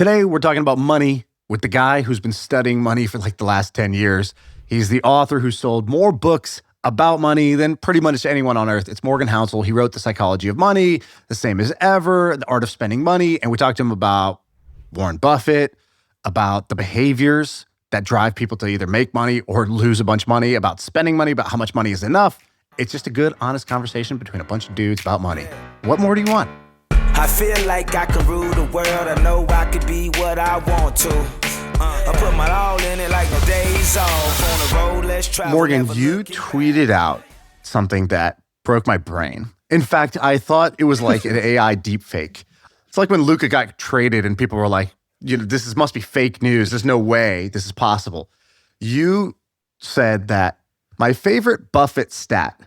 Today, we're talking about money with the guy who's been studying money for like the last 10 years. He's the author who sold more books about money than pretty much anyone on earth. It's Morgan Housel. He wrote The Psychology of Money, The Same as Ever, The Art of Spending Money. And we talked to him about Warren Buffett, about the behaviors that drive people to either make money or lose a bunch of money, about spending money, about how much money is enough. It's just a good, honest conversation between a bunch of dudes about money. What more do you want? I feel like I can rule the world. I know I could be what I want to. I put my all in it like no days off. On the road, let's travel. Morgan, you tweeted out something that broke my brain. In fact, I thought it was like an AI deepfake. It's like when Luka got traded and people were like, this must be fake news. There's no way this is possible. You said that my favorite Buffett stat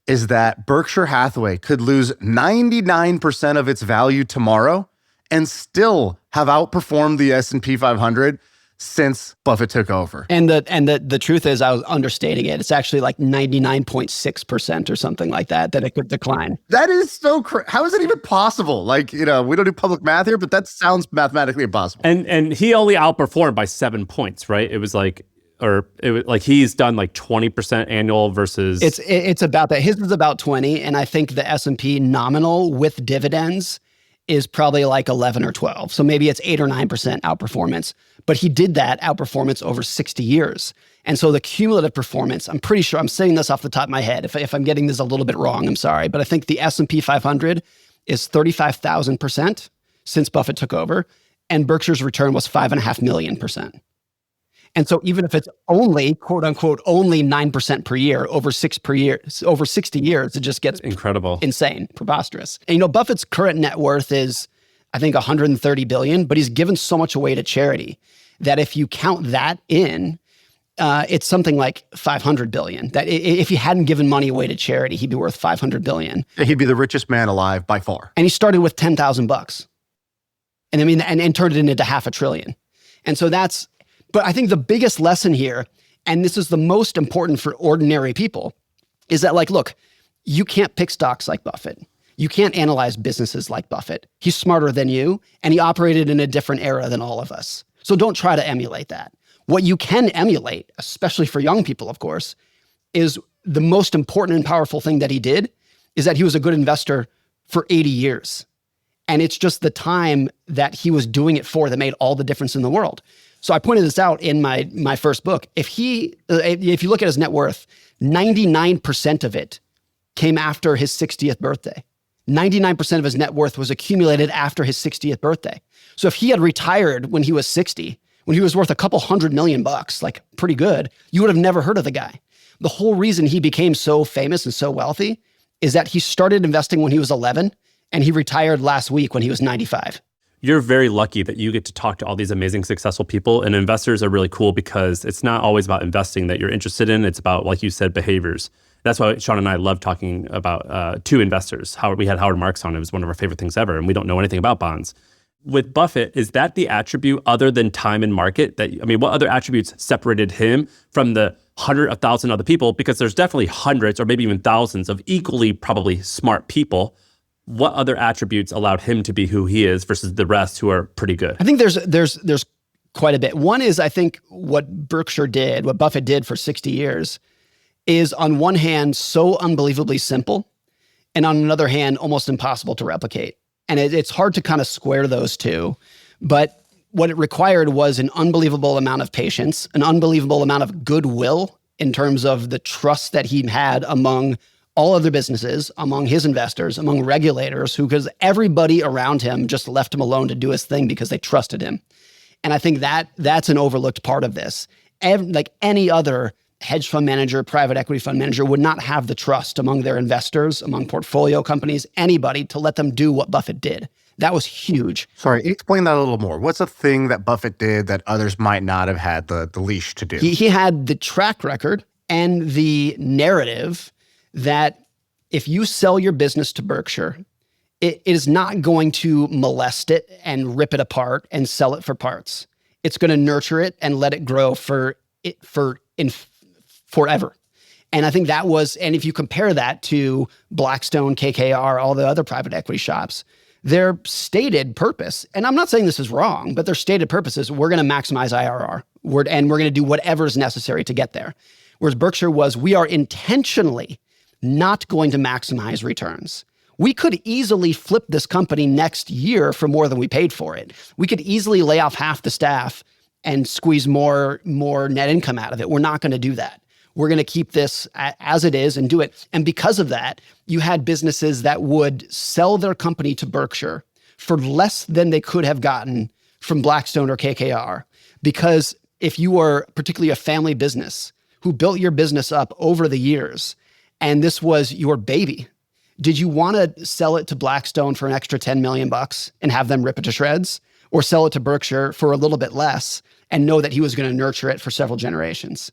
is that Berkshire Hathaway could lose 99% of its value tomorrow and still have outperformed the S&P 500 since Buffett took over. And the truth is, I was understating it. It's actually like 99.6% or something like that it could decline. That is so crazy. How is it even possible? Like, we don't do public math here, but that sounds mathematically impossible. And he only outperformed by 7 points, right? It was like he's done like 20% annual versus... It's about that. His is about 20, and I think the S&P nominal with dividends is probably like 11 or 12. So maybe it's 8 or 9% outperformance. But he did that outperformance over 60 years. And so the cumulative performance, I'm pretty sure, I'm saying this off the top of my head. If I'm getting this a little bit wrong, I'm sorry. But I think the S&P 500 is 35,000% since Buffett took over. And Berkshire's return was 5.5 million%. And so even if it's only, quote unquote, only 9% per year over 60 years, it just gets incredible, insane, preposterous. And Buffett's current net worth is, I think, 130 billion, but he's given so much away to charity that if you count that in, it's something like 500 billion. That if he hadn't given money away to charity, he'd be worth 500 billion. He'd be the richest man alive by far. And he started with $10,000. And I mean, and turned it into $500 billion. And so but I think the biggest lesson here, and this is the most important for ordinary people, is that look, you can't pick stocks like Buffett. You can't analyze businesses like Buffett. He's smarter than you, and he operated in a different era than all of us. So don't try to emulate that. What you can emulate, especially for young people, of course, is the most important and powerful thing that he did is that he was a good investor for 80 years. And it's just the time that he was doing it for that made all the difference in the world. So I pointed this out in my first book. If you look at his net worth, 99% of it came after his 60th birthday. 99% of his net worth was accumulated after his 60th birthday. So if he had retired when he was 60, when he was worth a couple $100 million, like pretty good, you would have never heard of the guy. The whole reason he became so famous and so wealthy is that he started investing when he was 11 and he retired last week when he was 95. You're very lucky that you get to talk to all these amazing, successful people. And investors are really cool because it's not always about investing that you're interested in. It's about, like you said, behaviors. That's why Shaan and I love talking about two investors. We had Howard Marks on. It was one of our favorite things ever. And we don't know anything about bonds. With Buffett, is that the attribute other than time and market? What other attributes separated him from the 100,000 other people? Because there's definitely hundreds or maybe even thousands of equally probably smart people. What other attributes allowed him to be who he is versus the rest who are pretty good? I think there's quite a bit. One is, I think, what Buffett did for 60 years is on one hand so unbelievably simple, and on another hand almost impossible to replicate. And it's hard to kind of square those two. But what it required was an unbelievable amount of patience, an unbelievable amount of goodwill in terms of the trust that he had among all other businesses, among his investors, among regulators, because everybody around him just left him alone to do his thing because they trusted him. And I think that's an overlooked part of this. Like any other hedge fund manager, private equity fund manager would not have the trust among their investors, among portfolio companies, anybody to let them do what Buffett did. That was huge. Sorry, explain that a little more. What's a thing that Buffett did that others might not have had the leash to do? He had the track record and the narrative that if you sell your business to Berkshire, it is not going to molest it and rip it apart and sell it for parts. It's going to nurture it and let it grow forever. And I think and if you compare that to Blackstone, KKR, all the other private equity shops, Their stated purpose, and I'm not saying this is wrong, but their stated purpose is we're going to maximize IRR and we're going to do whatever is necessary to get there. Whereas Berkshire was, we are intentionally not going to maximize returns. We could easily flip this company next year for more than we paid for it. We could easily lay off half the staff and squeeze more net income out of it. We're not going to do that. We're going to keep this as it is and do it. And because of that, you had businesses that would sell their company to Berkshire for less than they could have gotten from Blackstone or KKR. Because if you were particularly a family business who built your business up over the years, and this was your baby, did you want to sell it to Blackstone for an extra $10 million and have them rip it to shreds, or sell it to Berkshire for a little bit less and know that he was going to nurture it for several generations?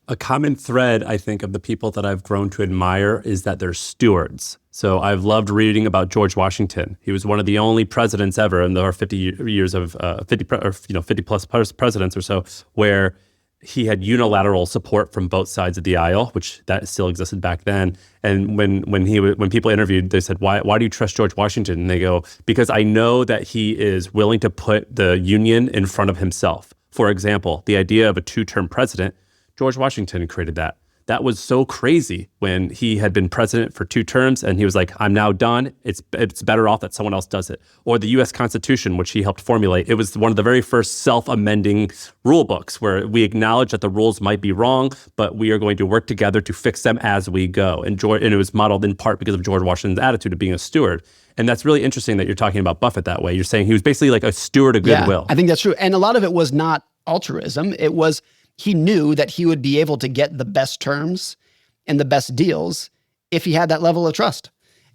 A common thread, I think, of the people that I've grown to admire is that they're stewards. So I've loved reading about George Washington. He was one of the only presidents ever in our 50 years of 50 plus presidents or so, where he had unilateral support from both sides of the aisle, which that still existed back then. And when people interviewed, they said, why do you trust George Washington? And they go, because I know that he is willing to put the union in front of himself. For example, the idea of a 2-term president, George Washington created that. That was so crazy when he had been president for 2 terms and he was like, I'm now done. It's better off that someone else does it. Or the US Constitution, which he helped formulate. It was one of the very first self-amending rule books where we acknowledge that the rules might be wrong, but we are going to work together to fix them as we go. And it was modeled in part because of George Washington's attitude of being a steward. And that's really interesting that you're talking about Buffett that way. You're saying he was basically like a steward of goodwill. I think that's true. And a lot of it was not altruism. It was he knew that he would be able to get the best terms and the best deals if he had that level of trust.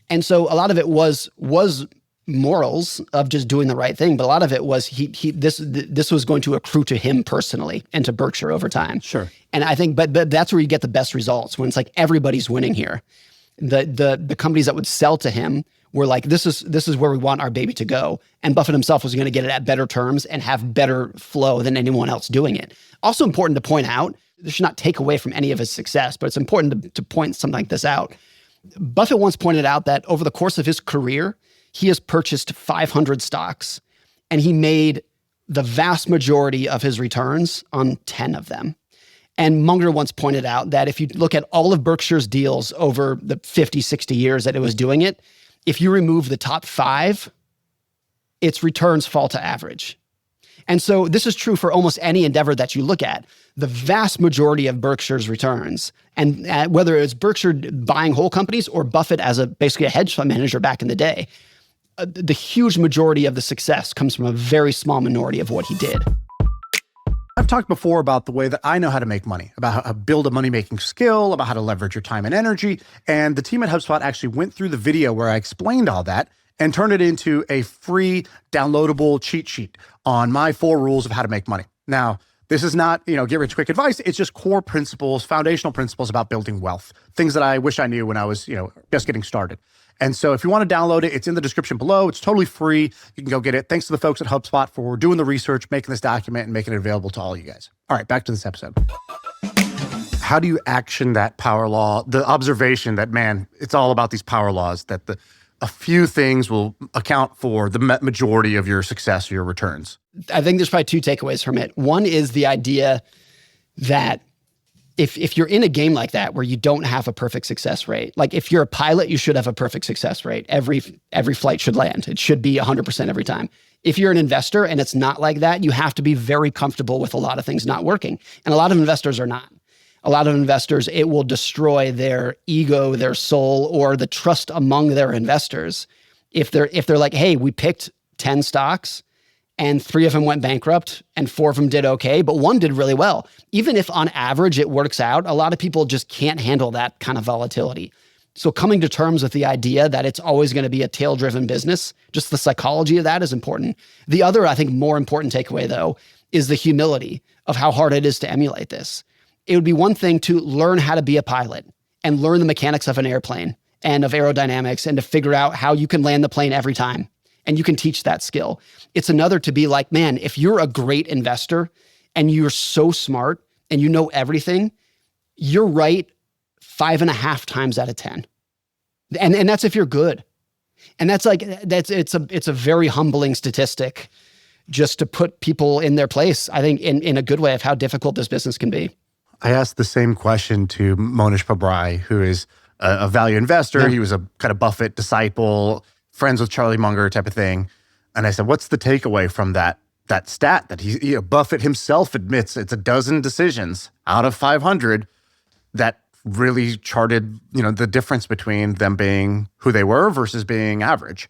And so a lot of it was morals of just doing the right thing, but a lot of it was this was going to accrue to him personally and to Berkshire over time. Sure. And I think, but that's where you get the best results, when it's like everybody's winning here. The companies that would sell to him were like, this is where we want our baby to go. And Buffett himself was going to get it at better terms and have better flow than anyone else doing it. Also important to point out, this should not take away from any of his success, but it's important to point something like this out. Buffett once pointed out that over the course of his career, he has purchased 500 stocks and he made the vast majority of his returns on 10 of them. And Munger once pointed out that if you look at all of Berkshire's deals over the 50, 60 years that it was doing it, if you remove the top 5, its returns fall to average. And so this is true for almost any endeavor that you look at. The vast majority of Berkshire's returns, and whether it's Berkshire buying whole companies or Buffett as basically a hedge fund manager back in the day, the huge majority of the success comes from a very small minority of what he did. I've talked before about the way that I know how to make money, about how to build a money-making skill, about how to leverage your time and energy. And the team at HubSpot actually went through the video where I explained all that and turned it into a free downloadable cheat sheet on my 4 rules of how to make money. Now, this is not, get rich quick advice. It's just core principles, foundational principles about building wealth, things that I wish I knew when I was, just getting started. And so if you want to download it, it's in the description below. It's totally free. You can go get it. Thanks to the folks at HubSpot for doing the research, making this document, and making it available to all you guys. All right, back to this episode. How do you action that power law? The observation that, man, it's all about these power laws, that a few things will account for the majority of your success or your returns. I think there's probably 2 takeaways from it. One is the idea that if you're in a game like that where you don't have a perfect success rate, like if you're a pilot, you should have a perfect success rate. Every flight should land. It should be 100% every time. If you're an investor and it's not like that, you have to be very comfortable with a lot of things not working. And a lot of investors are not. A lot of investors, it will destroy their ego, their soul, or the trust among their investors. If they're like, hey, we picked 10 stocks and 3 of them went bankrupt and 4 of them did okay, but 1 did really well. Even if on average it works out, a lot of people just can't handle that kind of volatility. So coming to terms with the idea that it's always going to be a tail-driven business, just the psychology of that is important. The other, I think, more important takeaway, though, is the humility of how hard it is to emulate this. It would be one thing to learn how to be a pilot and learn the mechanics of an airplane and of aerodynamics and to figure out how you can land the plane every time. And you can teach that skill. It's another to be like, man, if you're a great investor and you're so smart and you know everything, you're right 5.5 times out of 10. And that's if you're good. And it's a very humbling statistic just to put people in their place, I think, in a good way of how difficult this business can be. I asked the same question to Monish Pabrai, who is a value investor. Yeah. He was a kind of Buffett disciple, friends with Charlie Munger type of thing. And I said, what's the takeaway from that stat that Buffett himself admits it's a dozen decisions out of 500 that really charted, the difference between them being who they were versus being average.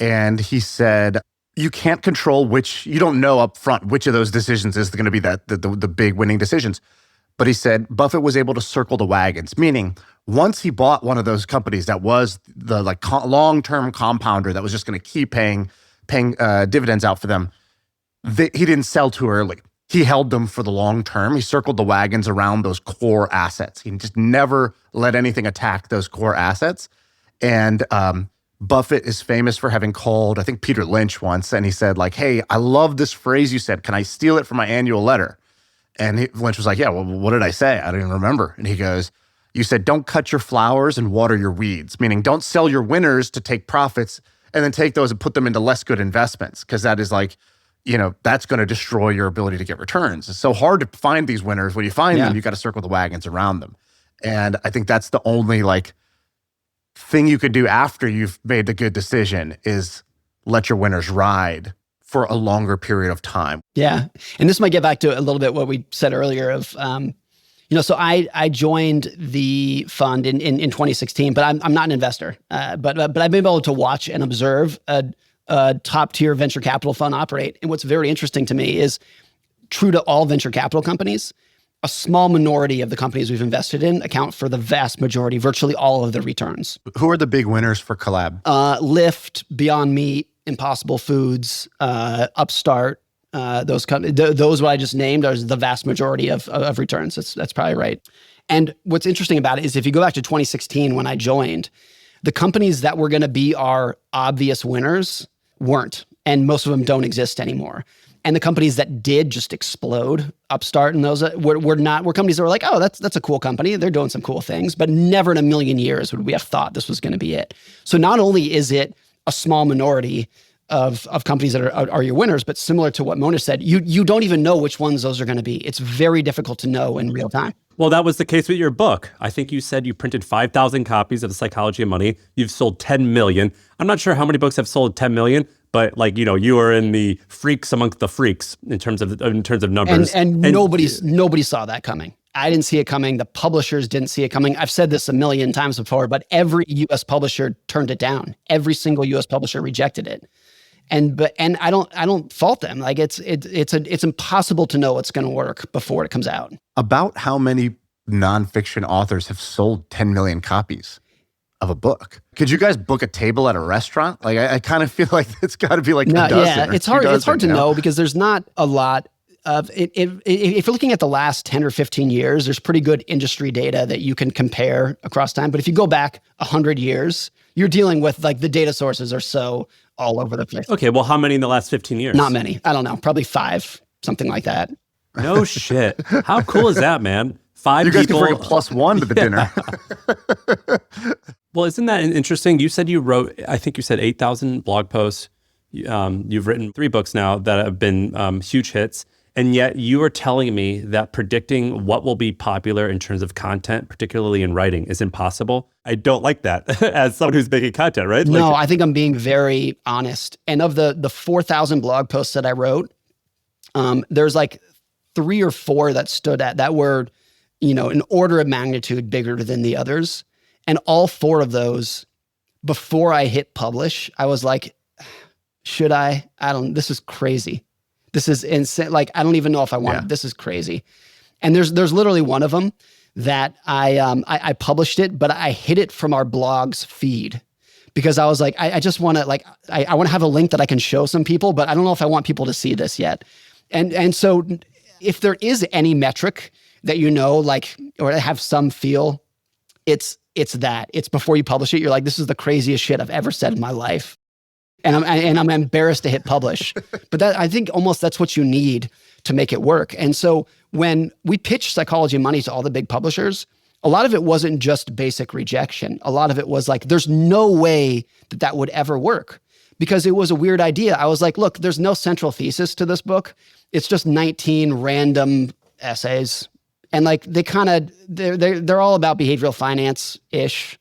And he said, you can't control you don't know up front which of those decisions is going to be the big winning decisions. But he said Buffett was able to circle the wagons, meaning once he bought one of those companies that was the long-term compounder that was just going to keep paying dividends out for them, he didn't sell too early. He held them for the long term. He circled the wagons around those core assets. He just never let anything attack those core assets. And Buffett is famous for having called, I think, Peter Lynch once, and he said, hey, I love this phrase you said. Can I steal it from my annual letter? And Lynch was like, yeah, well, what did I say? I don't even remember. And he goes, you said, don't cut your flowers and water your weeds, meaning don't sell your winners to take profits and then take those and put them into less good investments, because that is that's going to destroy your ability to get returns. It's so hard to find these winners. When you find them, you got to circle the wagons around them. And I think that's the only thing you could do after you've made the good decision is let your winners ride for a longer period of time. Yeah. And this might get back to a little bit what we said earlier of, so I joined the fund in 2016, but I'm not an investor. But I've been able to watch and observe a top-tier venture capital fund operate. And what's very interesting to me is, true to all venture capital companies, a small minority of the companies we've invested in account for the vast majority, virtually all of the returns. Who are the big winners for collab? Lyft, Beyond Meat, Impossible Foods, Upstart, those what I just named are the vast majority of returns. That's probably right. And what's interesting about it is, if you go back to 2016 when I joined, the companies that were going to be our obvious winners weren't, and most of them don't exist anymore. And the companies that did just explode, Upstart and those were companies that were like, oh, that's a cool company. They're doing some cool things, but never in a million years would we have thought this was going to be it. So not only is it a small minority of companies that are your winners, but similar to what Mona said, you don't even know which ones those are going to be. It's very difficult to know in real time. Well, that was the case with your book. I think you said you printed 5,000 copies of The Psychology of Money. You've sold 10 million. I'm not sure how many books have sold 10 million, but you are in the freaks amongst the freaks in terms of numbers. And nobody saw that coming. I didn't see it coming. The publishers didn't see it coming. I've said this a million times before, but every U.S. publisher turned it down. Every single U.S. publisher rejected it. And I don't fault them. It's impossible to know what's going to work before it comes out. About how many nonfiction authors have sold 10 million copies of a book? Could you guys book a table at a restaurant? I kind of feel like it's got to be a dozen. Yeah, it's hard. It's hard to know because there's not a lot of it. If you're looking at the last 10 or 15 years, there's pretty good industry data that you can compare across time. But if you go back 100 years, you're dealing with the data sources are so all over the place. Okay, well, how many in the last 15 years? Not many. I don't know. Probably 5, something like that. No shit. How cool is that, man? 5 people. You guys can bring a +1 to the dinner. Well, isn't that interesting? You said you wrote, I think you said 8,000 blog posts. You've written 3 books now that have been huge hits. And yet you are telling me that predicting what will be popular in terms of content, particularly in writing, is impossible. I don't like that as someone who's making content, right? No, I think I'm being very honest. And of the 4,000 blog posts that I wrote, there's 3 or 4 that stood out that were, an order of magnitude bigger than the others. And all 4 of those, before I hit publish, I was like, should I? This is crazy. This is insane. I don't even know if I want it. This is crazy. And there's literally one of them that I published it, but I hid it from our blog's feed because I was like, I just want to I want to have a link that I can show some people, but I don't know if I want people to see this yet. And so if there is any metric that or have some feel, it's that. It's before you publish it, you're like, this is the craziest shit I've ever said in my life. And I'm embarrassed to hit publish. But I think almost that's what you need to make it work. And so when we pitched Psychology of Money to all the big publishers, a lot of it wasn't just basic rejection. A lot of it was like, there's no way that that would ever work because it was a weird idea. I was like, look, there's no central thesis to this book. It's just 19 random essays. And like they're all about behavioral finance-ish,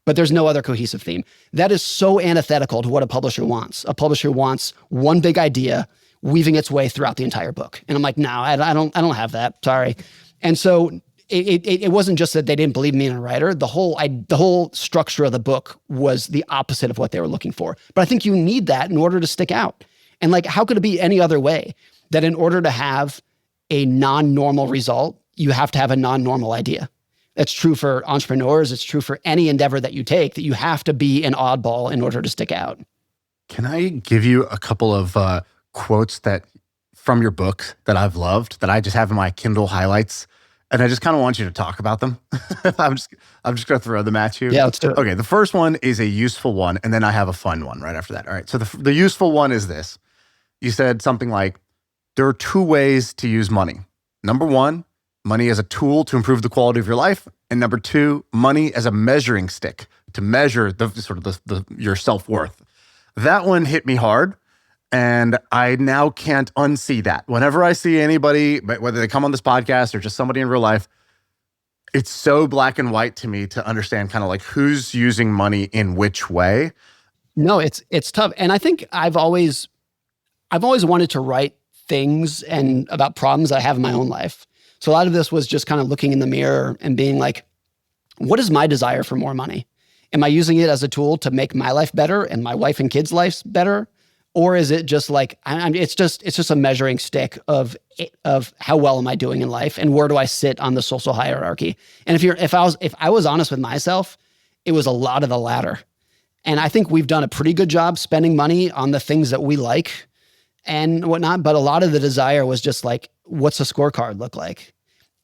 but there's no other cohesive theme. That is so antithetical to what a publisher wants. A publisher wants one big idea weaving its way throughout the entire book. And I'm like, no, I don't have that. Sorry. And so it wasn't just that they didn't believe me in a writer. The whole structure of the book was the opposite of what they were looking for. But I think you need that in order to stick out. And like, how could it be any other way that in order to have a non-normal result, you have to have a non-normal idea? That's true for entrepreneurs. It's true for any endeavor that you take, that you have to be an oddball in order to stick out. Can I give you a couple of quotes that from your book that I've loved, that I just have in my Kindle highlights? And I just kind of want you to talk about them. I'm just going to throw them at you. Yeah, let's do it. Okay, the first one is a useful one, and then I have a fun one right after that. All right, so the useful one is this. You said something like, there are two ways to use money. Number one, money as a tool to improve the quality of your life. And number two, money as a measuring stick to measure your self-worth. That one hit me hard. And I now can't unsee that. Whenever I see anybody, whether they come on this podcast or just somebody in real life, it's so black and white to me to understand kind of like who's using money in which way. No, it's tough. And I think I've always wanted to write things and about problems I have in my own life. So a lot of this was just kind of looking in the mirror and being like, what is my desire for more money? Am I using it as a tool to make my life better and my wife and kids' lives better? Or is it just like, it's just a measuring stick of how well am I doing in life and where do I sit on the social hierarchy? And if I was honest with myself, it was a lot of the latter. And I think we've done a pretty good job spending money on the things that we like and whatnot. But a lot of the desire was just like, what's a scorecard look like?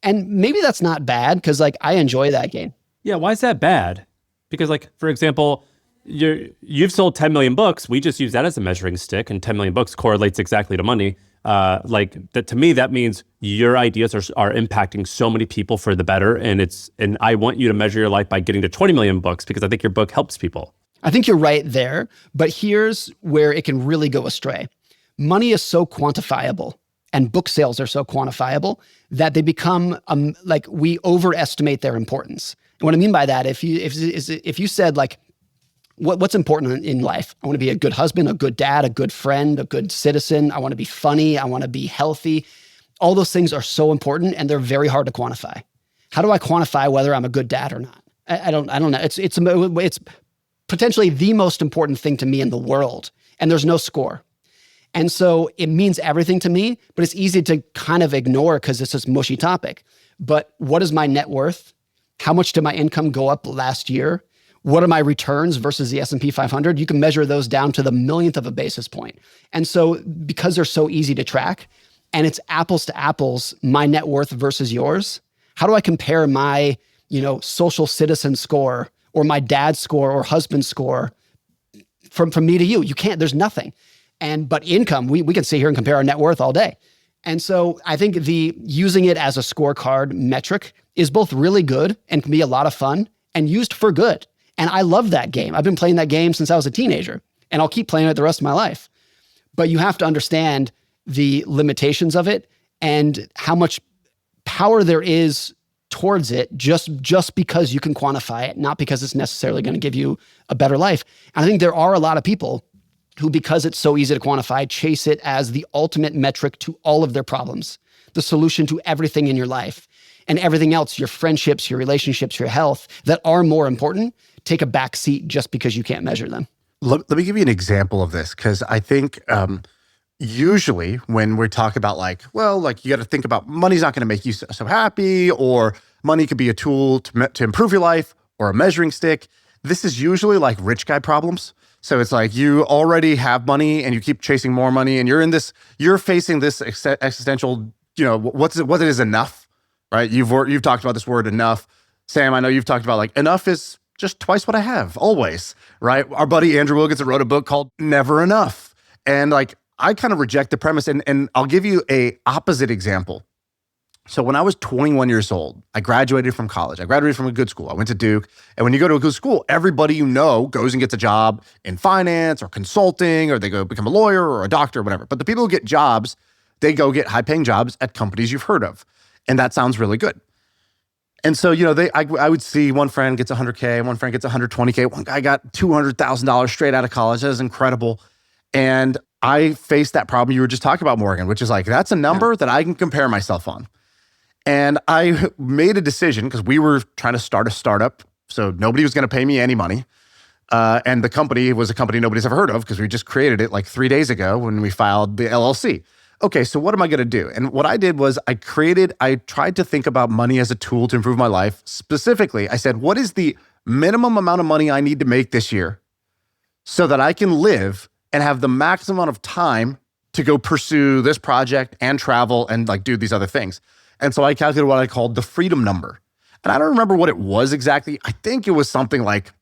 And maybe that's not bad because like I enjoy that game. Yeah, why is that bad? Because like, for example, you've sold 10 million books. We just use that as a measuring stick, and 10 million books correlates exactly to money. Like that to me, that means your ideas are impacting so many people for the better. And I want you to measure your life by getting to 20 million books because I think your book helps people. I think you're right there, but here's where it can really go astray. Money is so quantifiable and book sales are so quantifiable that they become like we overestimate their importance. And what I mean by that, if you said like, what's important in life? I want to be a good husband, a good dad, a good friend, a good citizen. I want to be funny. I want to be healthy. All those things are so important and they're very hard to quantify. How do I quantify whether I'm a good dad or not? I don't know. It's potentially the most important thing to me in the world, and there's no score. And so it means everything to me, but it's easy to kind of ignore because it's this mushy topic. But what is my net worth? How much did my income go up last year? What are my returns versus the S&P 500? You can measure those down to the millionth of a basis point. And so because they're so easy to track and it's apples to apples, my net worth versus yours, how do I compare my, social citizen score or my dad's score or husband's score from me to you? You can't, there's nothing. But income, we can sit here and compare our net worth all day. And so I think using it as a scorecard metric is both really good and can be a lot of fun and used for good. And I love that game. I've been playing that game since I was a teenager, and I'll keep playing it the rest of my life. But you have to understand the limitations of it and how much power there is towards it just because you can quantify it, not because it's necessarily going to give you a better life. And I think there are a lot of people who, because it's so easy to quantify, chase it as the ultimate metric to all of their problems, the solution to everything in your life. And everything else, your friendships, your relationships, your health, that are more important, take a back seat just because you can't measure them. Let me give you an example of this, because I think usually when we talk about you got to think about money's not going to make you so happy, or money could be a tool to improve your life or a measuring stick. This is usually like rich guy problems. So it's like you already have money and you keep chasing more money, and you're facing this existential, what is enough, right? You've talked about this word enough. Sam, I know you've talked about enough is just twice what I have, always, right? Our buddy Andrew Wilkinson wrote a book called Never Enough. And I kind of reject the premise, and I'll give you a opposite example. So when I was 21 years old, I graduated from college. I graduated from a good school. I went to Duke. And when you go to a good school, everybody you know goes and gets a job in finance or consulting, or they go become a lawyer or a doctor or whatever. But the people who get jobs, they go get high-paying jobs at companies you've heard of. And that sounds really good. And so, I would see one friend gets 100K, one friend gets 120K, one guy got $200,000 straight out of college. That is incredible. And I faced that problem you were just talking about, Morgan, which is like, that's a number that I can compare myself on. And I made a decision because we were trying to start a startup. So nobody was going to pay me any money. And the company was a company nobody's ever heard of because we just created it like 3 days ago when we filed the LLC. Okay, so what am I going to do? And what I did was I tried to think about money as a tool to improve my life. Specifically, I said, what is the minimum amount of money I need to make this year so that I can live and have the maximum amount of time to go pursue this project and travel and like do these other things. And so I calculated what I called the freedom number. And I don't remember what it was exactly. I think it was something like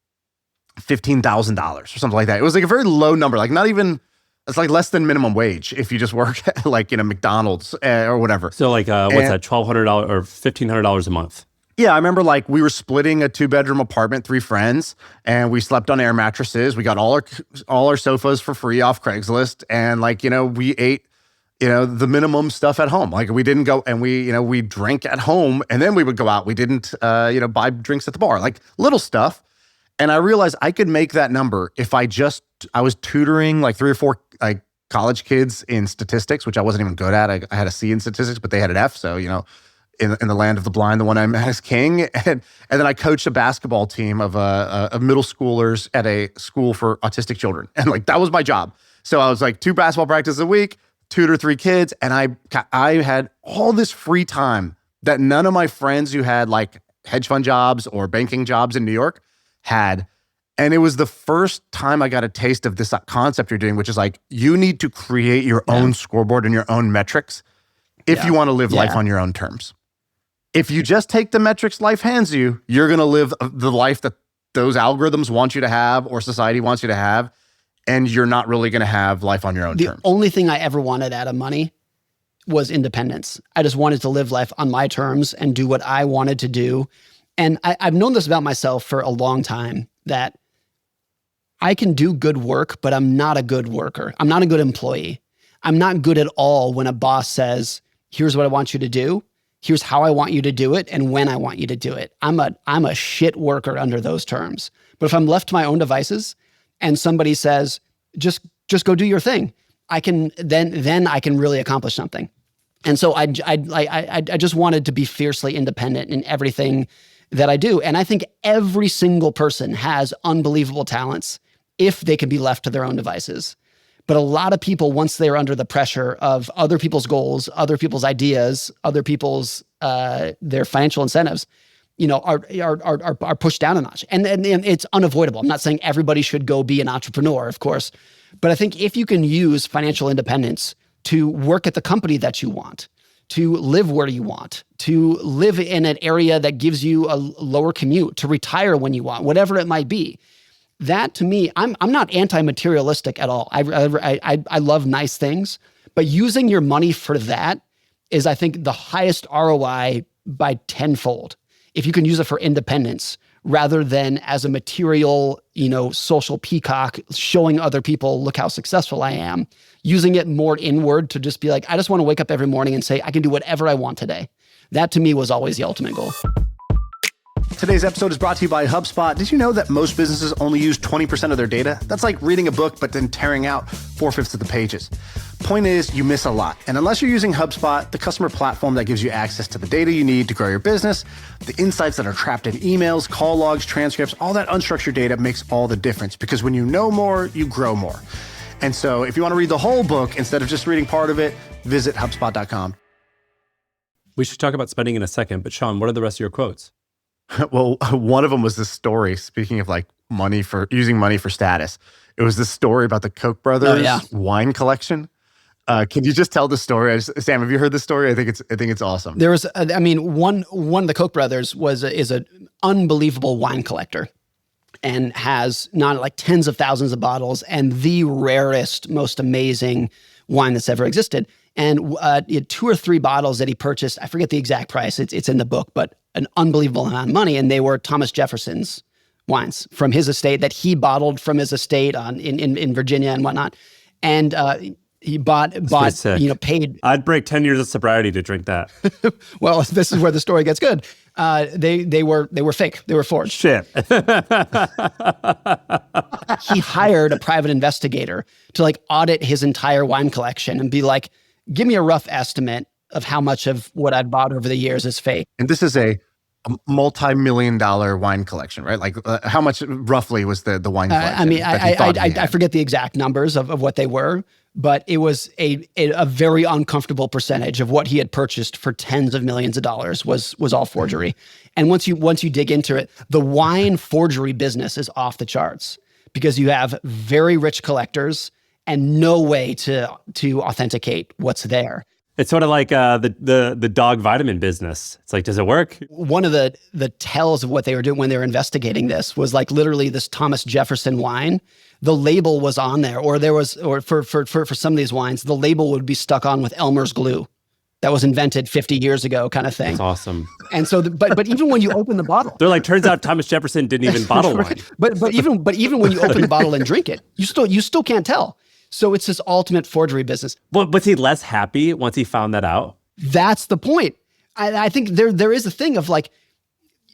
$15,000 or something like that. It was like a very low number, like not even, it's like less than minimum wage if you just work at like, McDonald's or whatever. So like, what's that, $1,200 or $1,500 a month? Yeah, I remember like we were splitting a 2-bedroom apartment, 3 friends, and we slept on air mattresses. We got all our sofas for free off Craigslist. And like, we ate, the minimum stuff at home. Like we didn't go and we drank at home and then we would go out. We didn't, buy drinks at the bar, like little stuff. And I realized I could make that number if I was tutoring like 3 or 4 like college kids in statistics, which I wasn't even good at. I had a C in statistics, but they had an F. So, in the land of the blind, the one I met as king. And then I coached a basketball team of middle schoolers at a school for autistic children. And like, that was my job. So I was like 2 basketball practices a week, tutor 3 kids. And I had all this free time that none of my friends who had like hedge fund jobs or banking jobs in New York had. And it was the first time I got a taste of this concept you're doing, which is like, you need to create your own scoreboard and your own metrics if you want to live life on your own terms. If you just take the metrics life hands you, you're going to live the life that those algorithms want you to have or society wants you to have, and you're not really going to have life on your own terms. The only thing I ever wanted out of money was independence. I just wanted to live life on my terms and do what I wanted to do. And I've known this about myself for a long time, that I can do good work, but I'm not a good worker. I'm not a good employee. I'm not good at all when a boss says, here's what I want you to do. Here's how I want you to do it and when I want you to do it. I'm a shit worker under those terms. But if I'm left to my own devices and somebody says, just go do your thing, I can then I can really accomplish something. And so I just wanted to be fiercely independent in everything that I do. And I think every single person has unbelievable talents if they can be left to their own devices. But a lot of people, once they're under the pressure of other people's goals, other people's ideas, other people's their financial incentives, are pushed down a notch. And it's unavoidable. I'm not saying everybody should go be an entrepreneur, of course. But I think if you can use financial independence to work at the company that you want, to live where you want, to live in an area that gives you a lower commute, to retire when you want, whatever it might be, that to me, I'm not anti-materialistic at all. I love nice things, but using your money for that is, I think, the highest ROI by tenfold. If you can use it for independence rather than as a material, social peacock showing other people, look how successful I am, using it more inward to just be like, I just want to wake up every morning and say, I can do whatever I want today. That to me was always the ultimate goal. Today's episode is brought to you by HubSpot. Did you know that most businesses only use 20% of their data? That's like reading a book, but then tearing out 4/5 of the pages. Point is, you miss a lot. And unless you're using HubSpot, the customer platform that gives you access to the data you need to grow your business, the insights that are trapped in emails, call logs, transcripts, all that unstructured data makes all the difference. Because when you know more, you grow more. And so if you want to read the whole book instead of just reading part of it, visit HubSpot.com. We should talk about spending in a second, but Shaan, what are the rest of your quotes? Well, one of them was this story, speaking of like using money for status. It was this story about the Koch brothers wine collection. Can you just tell the story? Sam, have you heard this story? I think it's awesome. There was, one of the Koch brothers is an unbelievable wine collector and has not like tens of thousands of bottles and the rarest, most amazing wine that's ever existed. And he had 2 or 3 bottles that he purchased. I forget the exact price. It's in the book, but an unbelievable amount of money. And they were Thomas Jefferson's wines from his estate that he bottled from his estate in Virginia and whatnot. And he bought, paid. I'd break 10 years of sobriety to drink that. Well, this is where the story gets good. They were fake. They were forged. Shit. He hired a private investigator to like audit his entire wine collection and be like, give me a rough estimate of how much of what I'd bought over the years is fake. And this is a multi-million-dollar wine collection, right? Like how much roughly was the wine collection? I mean, I forget the exact numbers of what they were, but it was a very uncomfortable percentage of what he had purchased for tens of millions of dollars was all forgery. And once you dig into it, the wine forgery business is off the charts because you have very rich collectors and no way to authenticate what's there. It's sort of like the dog vitamin business. It's like, does it work? One of the tells of what they were doing when they were investigating this was like literally this Thomas Jefferson wine. The label was on there, or for some of these wines, the label would be stuck on with Elmer's glue that was invented 50 years ago, kind of thing. That's awesome. And so, but even when you open the bottle, they're like, turns out Thomas Jefferson didn't even bottle wine. But even when you open the bottle and drink it, you still can't tell. So it's this ultimate forgery business. Well, was he less happy once he found that out? That's the point. I think there is a thing of like,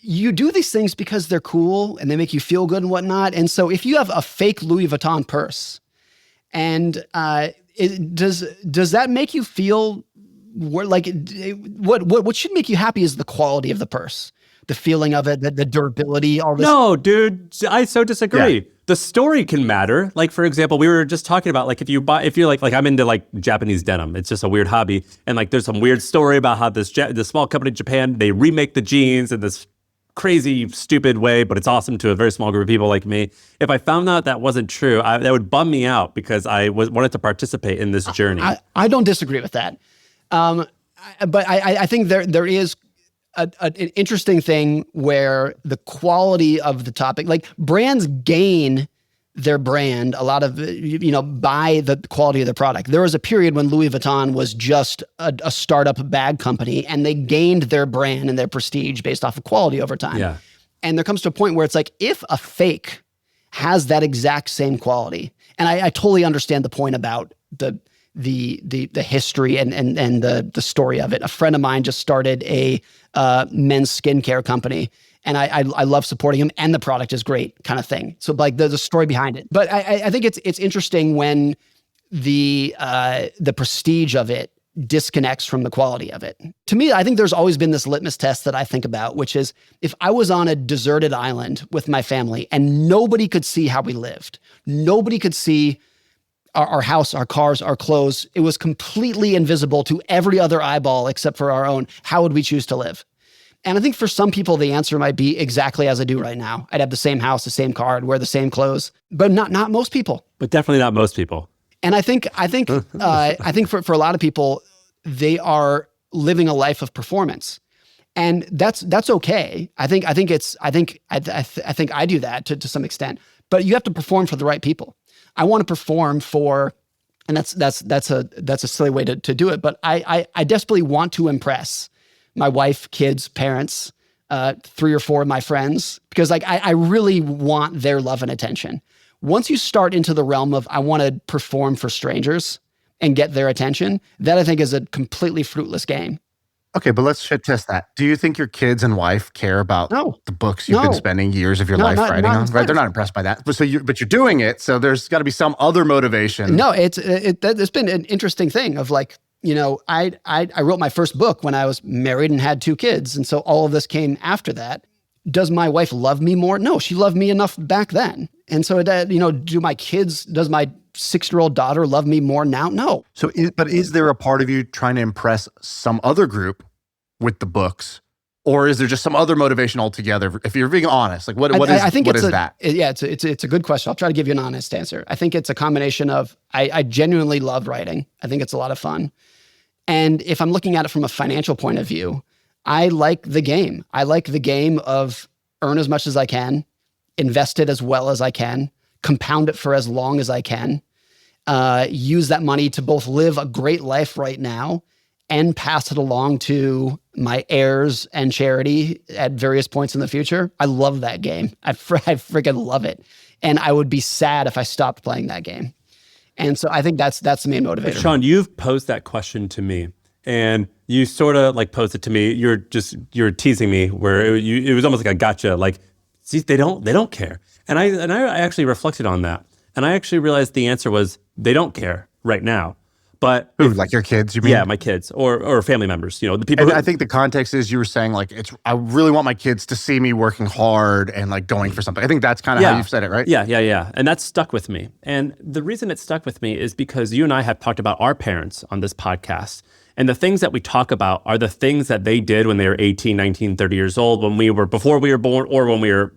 you do these things because they're cool and they make you feel good and whatnot. And so if you have a fake Louis Vuitton purse, and does that make you feel like what should make you happy is the quality of the purse, the feeling of it, the durability, all this. No, dude, I so disagree. Yeah. The story can matter. Like, for example, we were just talking about like if you're like I'm into like Japanese denim. It's just a weird hobby, and like there's some weird story about how this small company in Japan, they remake the jeans in this crazy, stupid way, but it's awesome to a very small group of people like me. If I found out that wasn't true, that would bum me out because I wanted to participate in this journey. I don't disagree with that, but I think there is an interesting thing where the quality of the topic, like brands gain their brand a lot of, by the quality of the product. There was a period when Louis Vuitton was just a startup bag company and they gained their brand and their prestige based off of quality over time. Yeah. And there comes to a point where it's like, if a fake has that exact same quality, and I totally understand the point about the history and the story of it. A friend of mine just started a men's skincare company, and I love supporting him, and the product is great, kind of thing. So like there's a story behind it. But I think it's interesting when the prestige of it disconnects from the quality of it. To me, I think there's always been this litmus test that I think about, which is if I was on a deserted island with my family and nobody could see how we lived, nobody could see our house, our cars, our clothes, it was completely invisible to every other eyeball except for our own, how would we choose to live? And I think for some people, the answer might be exactly as I do right now. I'd have the same house, the same car, I'd wear the same clothes, but not most people. But definitely not most people. And I think for a lot of people, they are living a life of performance, and that's okay. I think I do that to some extent, but you have to perform for the right people. I want to perform for, and that's a silly way to do it, but I desperately want to impress my wife, kids, parents, 3 or 4 of my friends, because like I really want their love and attention. Once you start into the realm of I want to perform for strangers and get their attention, that I think is a completely fruitless game. Okay, but let's shit test that. Do you think your kids and wife care about the books you've been spending years of your life writing on? Right? They're not impressed by that. But you're doing it, so there's got to be some other motivation. No, it's been an interesting thing of like, I wrote my first book when I was married and had 2 kids, and so all of this came after that. Does my wife love me more? No, she loved me enough back then. And so, does my 6-year-old daughter love me more now? No. So, is there a part of you trying to impress some other group with the books, or is there just some other motivation altogether? If you're being honest, like what is that? Yeah, it's a good question. I'll try to give you an honest answer. I think it's a combination of I genuinely love writing. I think it's a lot of fun, and if I'm looking at it from a financial point of view, I like the game. I like the game of earn as much as I can, invest it as well as I can, compound it for as long as I can. use that money to both live a great life right now and pass it along to my heirs and charity at various points in the future. I love that game. I freaking love it. And I would be sad if I stopped playing that game. And so I think that's the main motivator. Shaan, you've posed that question to me, and you sort of like posed it to me. You're teasing me where it was almost like a gotcha. Like, see, they don't care. And I actually reflected on that, and I actually realized the answer was they don't care right now. But like your kids, you mean? Yeah, my kids or family members. The people. And I think the context is you were saying like I really want my kids to see me working hard and like going for something. I think that's kind of how you've said it, right? Yeah. And that's stuck with me. And the reason it stuck with me is because you and I have talked about our parents on this podcast. And the things that we talk about are the things that they did when they were 18, 19, 30 years old, before we were born, or when we were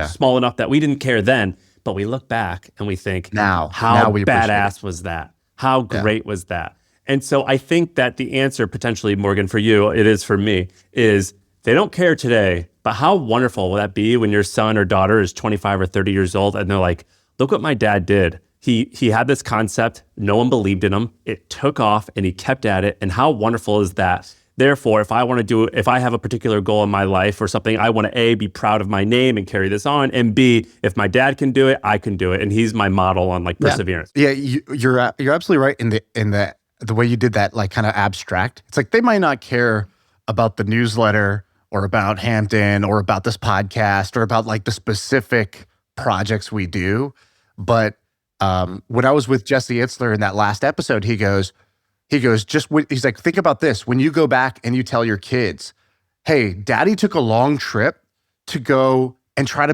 small enough that we didn't care then. But we look back and we think, how badass was that? How great was that? And so I think that the answer potentially, Morgan, for you, it is for me, is they don't care today, but how wonderful will that be when your son or daughter is 25 or 30 years old and they're like, look what my dad did. He had this concept, no one believed in him, it took off and he kept at it. And how wonderful is that? Therefore, if I have a particular goal in my life or something, I want to A, be proud of my name and carry this on, and B, if my dad can do it, I can do it. And he's my model on like perseverance. Yeah, you're absolutely right in the way you did that, like kind of abstract. It's like they might not care about the newsletter or about Hampton or about this podcast or about like the specific projects we do. But when I was with Jesse Itzler in that last episode, he goes, he's like, think about this. When you go back and you tell your kids, hey, daddy took a long trip to go and try to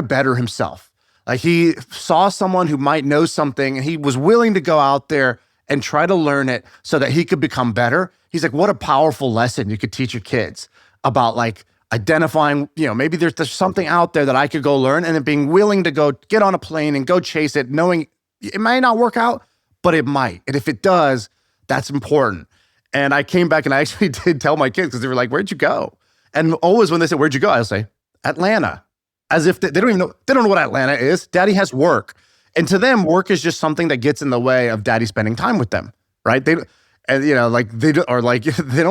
better himself. Like he saw someone who might know something and he was willing to go out there and try to learn it so that he could become better. He's like, what a powerful lesson you could teach your kids about like identifying, maybe there's something out there that I could go learn, and then being willing to go get on a plane and go chase it, knowing it may not work out, but it might. And if it does, that's important. And I came back and I actually did tell my kids because they were like, where'd you go? And always when they said, where'd you go? I'll say, Atlanta. As if they don't even know, they don't know what Atlanta is. Daddy has work. And to them, work is just something that gets in the way of daddy spending time with them, right? They don't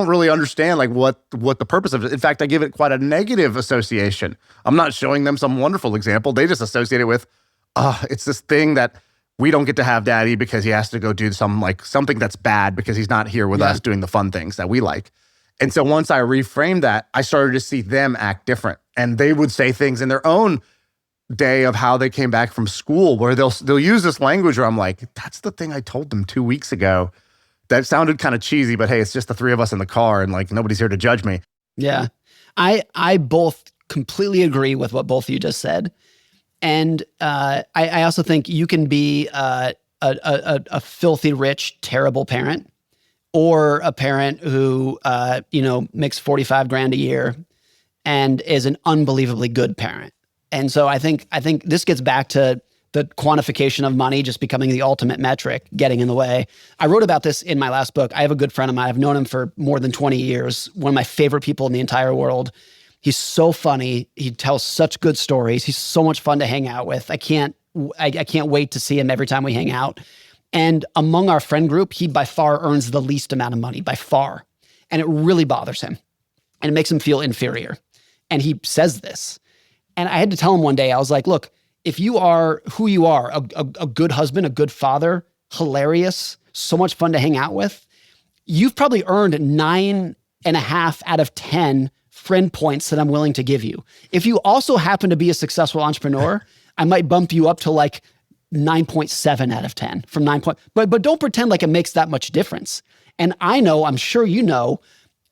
really understand like what the purpose of it. In fact, I give it quite a negative association. I'm not showing them some wonderful example. They just associate it with, it's this thing that we don't get to have daddy because he has to go do something that's bad because he's not here with us doing the fun things that we like. And so once I reframed that, I started to see them act different. And they would say things in their own day of how they came back from school where they'll use this language where I'm like, that's the thing I told them 2 weeks ago. That sounded kind of cheesy, but hey, it's just the three of us in the car and like nobody's here to judge me. Yeah. I both completely agree with what both of you just said. And I also think you can be a filthy rich, terrible parent, or a parent who makes 45 grand a year and is an unbelievably good parent. And so I think this gets back to the quantification of money just becoming the ultimate metric, getting in the way. I wrote about this in my last book. I have a good friend of mine. I've known him for more than 20 years. One of my favorite people in the entire world. He's so funny. He tells such good stories. He's so much fun to hang out with. I can't wait to see him every time we hang out. And among our friend group, he by far earns the least amount of money, by far. And it really bothers him. And it makes him feel inferior. And he says this. And I had to tell him one day, I was like, look, if you are who you are, a good husband, a good father, hilarious, so much fun to hang out with, you've probably earned 9.5 out of 10 friend points that I'm willing to give you. If you also happen to be a successful entrepreneur, I might bump you up to like 9.7 out of 10 from 9 point. But don't pretend like it makes that much difference. And I'm sure you know,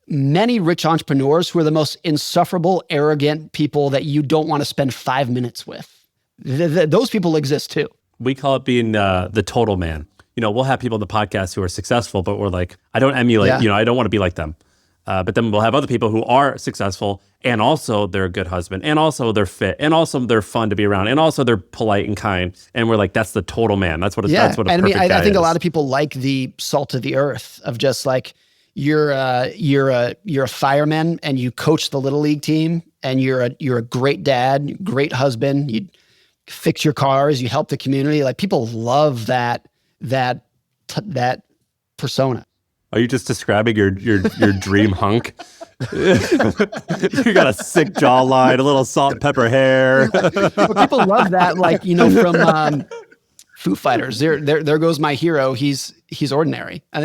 many rich entrepreneurs who are the most insufferable, arrogant people that you don't want to spend 5 minutes with. Those people exist too. We call it being the total man. We'll have people on the podcast who are successful, but we're like, I don't emulate, I don't want to be like them. But then we'll have other people who are successful and also they're a good husband and also they're fit and also they're fun to be around and also they're polite and kind. And we're like, that's the total man. That's what a perfect guy is. I think a lot of people like the salt of the earth of just like, you're a fireman and you coach the little league team and you're a great dad, great husband. You fix your cars, you help the community. Like people love that that persona. Are you just describing your dream hunk? You got a sick jawline, a little salt and pepper hair. But people love that, like, from Foo Fighters. There goes my hero. He's ordinary. I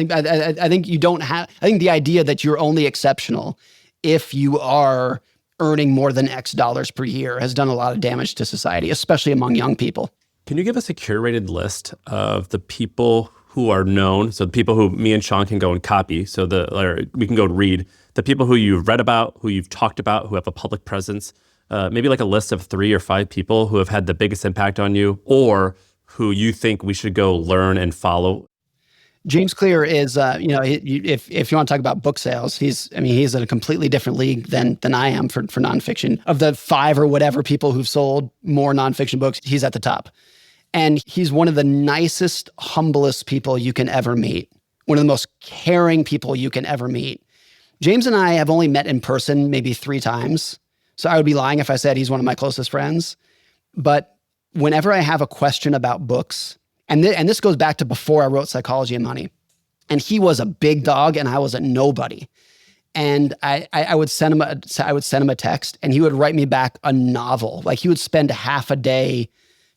think you don't have. I think the idea that you're only exceptional if you are earning more than X dollars per year has done a lot of damage to society, especially among young people. Can you give us a curated list of the people who are known? So the people who me and Shaan can go and copy. So we can go and read the people who you've read about, who you've talked about, who have a public presence. Maybe like a list of 3 or 5 people who have had the biggest impact on you, or who you think we should go learn and follow. James Clear is, if you want to talk about book sales, he's in a completely different league than I am for nonfiction. Of the 5 or whatever people who've sold more nonfiction books, he's at the top. And he's one of the nicest, humblest people you can ever meet. One of the most caring people you can ever meet. James and I have only met in person maybe 3 times. So I would be lying if I said he's one of my closest friends. But whenever I have a question about books, and this goes back to before I wrote Psychology and Money, and he was a big dog and I was a nobody. And I would send him a text, and he would write me back a novel. Like, he would spend half a day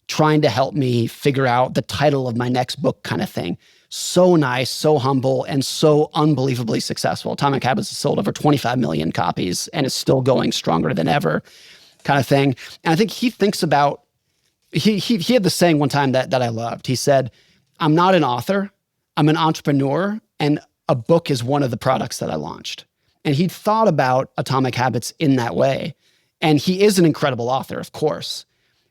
trying to help me figure out the title of my next book, kind of thing. So nice, so humble, and so unbelievably successful. Atomic Habits has sold over 25 million copies and is still going stronger than ever, kind of thing. And I think he thinks about, he had the saying one time that I loved. He said, "I'm not an author, I'm an entrepreneur, and a book is one of the products that I launched." And he'd thought about Atomic Habits in that way. And he is an incredible author, of course.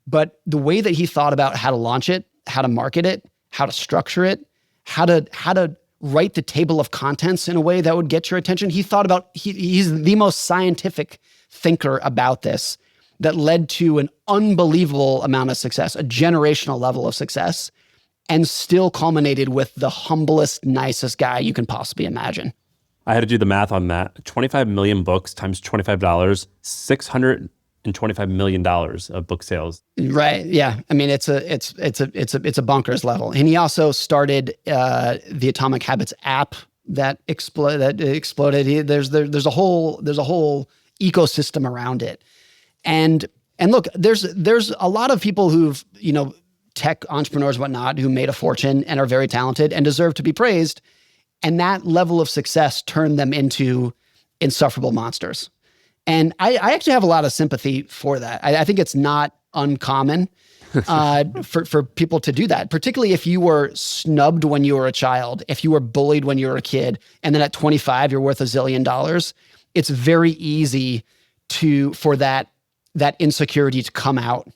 But the way that he thought about how to launch it, how to market it, how to structure it, how to write the table of contents in a way that would get your attention, he thought about, he's the most scientific thinker about this, that led to an unbelievable amount of success, a generational level of success, and still culminated with the humblest, nicest guy you can possibly imagine. I had to do the math on that. 25 million books times $25, $625 million of book sales. Right. Yeah. I mean, it's a bonkers level. And he also started the Atomic Habits app that exploded. There's a whole ecosystem around it. And look, there's a lot of people who've, tech entrepreneurs, whatnot, who made a fortune and are very talented and deserve to be praised. And that level of success turned them into insufferable monsters. And I actually have a lot of sympathy for that. I think it's not uncommon for people to do that, particularly if you were snubbed when you were a child, if you were bullied when you were a kid, and then at 25, you're worth $1 zillion. It's very easy for that insecurity to come out